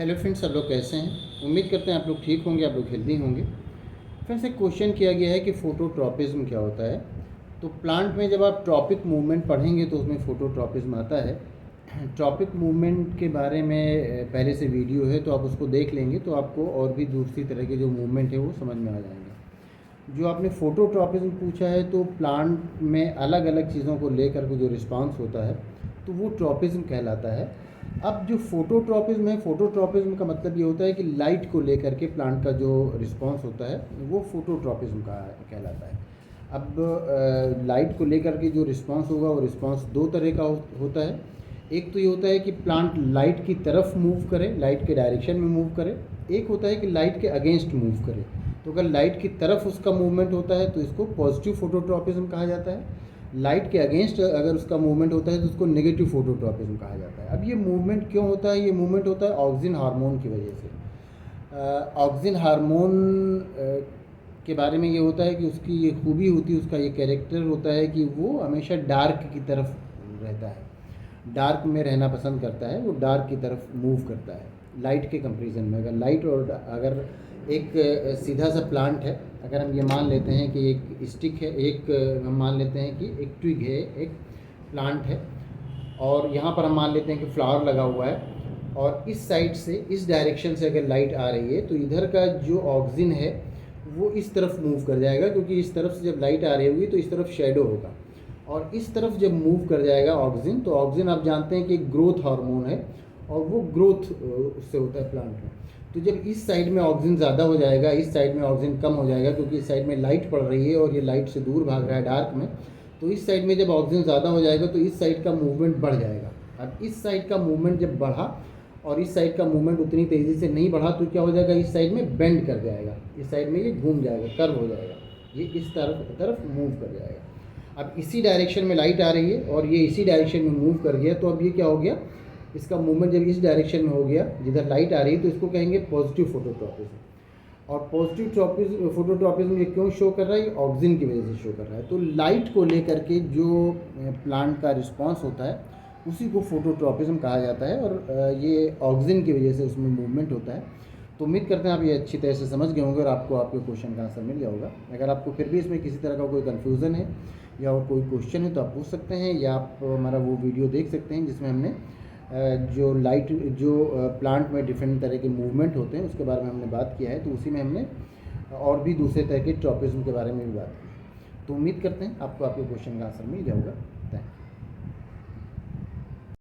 Hello friends, सब लोग कैसे हैं? उम्मीद करते हैं आप लोग ठीक होंगे, आप लोग हेल्दी होंगे। फ्रेंड्स, एक क्वेश्चन किया गया है कि फोटोट्रॉपिज्म क्या होता है। तो प्लांट में जब आप ट्रॉपिक मूवमेंट पढ़ेंगे तो उसमें फोटोट्रॉपिज्म आता है। ट्रॉपिक मूवमेंट के बारे में पहले से वीडियो है, तो आप उसको देख लेंगे तो आपको और भी दूसरी तरह के जो मूवमेंट है वो समझ में आ जाएंगे। जो आपने फोटोट्रॉपिज्म पूछा है, तो प्लांट में अलग अलग चीज़ों को लेकर के जो रिस्पांस होता है तो वो ट्रॉपिज्म कहलाता है। अब जो फोटोट्रॉपिज्म है, फोटोट्रॉपिज्म का मतलब ये होता है कि लाइट को लेकर के प्लांट का जो रिस्पांस होता है वो फोटोट्रॉपिज्म का कहलाता है। अब लाइट को लेकर के जो रिस्पांस होगा वो रिस्पांस दो तरह का होता है। एक तो ये होता है कि प्लांट लाइट की तरफ मूव करे, लाइट के डायरेक्शन में मूव करे। एक होता है कि लाइट के अगेंस्ट मूव करे। तो अगर लाइट की तरफ उसका मूवमेंट होता है तो इसको पॉजिटिव फोटोट्रॉपिज्म कहा जाता है। लाइट के अगेंस्ट अगर उसका मूवमेंट होता है तो उसको नेगेटिव फोटोट्रॉपिज्म कहा जाता है। अब ये मूवमेंट क्यों होता है? ये मूवमेंट होता है ऑक्सिन हार्मोन की वजह से। ऑक्सिन हार्मोन के बारे में ये होता है कि उसकी ये खूबी होती है, उसका ये कैरेक्टर होता है कि वो हमेशा डार्क की तरफ रहता है, डार्क में रहना पसंद करता है, वो डार्क की तरफ मूव करता है लाइट के कंपैरिजन में। अगर लाइट और अगर एक सीधा सा प्लांट है, अगर हम ये मान लेते हैं कि एक स्टिक है, एक हम मान लेते हैं कि एक ट्विग है, एक प्लांट है, और यहाँ पर हम मान लेते हैं कि फ्लावर लगा हुआ है, और इस साइड से, इस डायरेक्शन से अगर लाइट आ रही है तो इधर का जो ऑक्सिन है वो इस तरफ मूव कर जाएगा, क्योंकि इस तरफ से जब लाइट आ रही होगी तो इस तरफ शेडो होगा, और इस तरफ जब मूव कर जाएगा ऑक्सिन, तो ऑक्सिन आप जानते हैं कि एक ग्रोथ हार्मोन है और वो ग्रोथ उससे होता है प्लांट में। तो जब इस साइड में ऑक्सिन ज़्यादा हो जाएगा, इस साइड में ऑक्सिन कम हो जाएगा, क्योंकि इस साइड में लाइट पड़ रही है और ये लाइट से दूर भाग रहा है डार्क में, तो इस साइड में जब ऑक्सिजन ज़्यादा हो जाएगा तो इस साइड का मूवमेंट बढ़ जाएगा। अब इस साइड का मूवमेंट जब बढ़ा और इस साइड का मूवमेंट उतनी तेज़ी से नहीं बढ़ा तो क्या हो जाएगा, इस साइड में बेंड कर जाएगा, इस साइड में ये घूम जाएगा, कर्व हो जाएगा, ये इस तरफ मूव कर जाएगा। अब इसी डायरेक्शन में लाइट आ रही है और ये इसी डायरेक्शन में मूव कर गया, तो अब ये क्या हो गया, इसका मूवमेंट जब इस डायरेक्शन में हो गया जिधर लाइट आ रही है तो इसको कहेंगे पॉजिटिव फोटोट्रॉपिज्म। और पॉजिटिव फोटोट्रॉपिज्म ये क्यों शो कर रहा है? ऑक्सिजन की वजह से शो कर रहा है। तो लाइट को लेकर के जो प्लांट का रिस्पांस होता है उसी को फोटोट्रॉपिज्म कहा जाता है, और ये ऑक्सिजन की वजह से उसमें मूवमेंट होता है। तो उम्मीद करते हैं आप ये अच्छी तरह से समझ गए होंगे और आपको आपके क्वेश्चन का आंसर मिल गया होगा। अगर आपको फिर भी इसमें किसी तरह का कोई कन्फ्यूज़न है या और कोई क्वेश्चन है तो आप पूछ सकते हैं, या आप हमारा वो वीडियो देख सकते हैं जिसमें हमने जो प्लांट में डिफरेंट तरह के मूवमेंट होते हैं उसके बारे में हमने बात किया है। तो उसी में हमने और भी दूसरे तरह के ट्रॉपिज्म के बारे में भी बात की। तो उम्मीद करते हैं आपको आपके क्वेश्चन का आंसर मिल गया होगा। Thank you.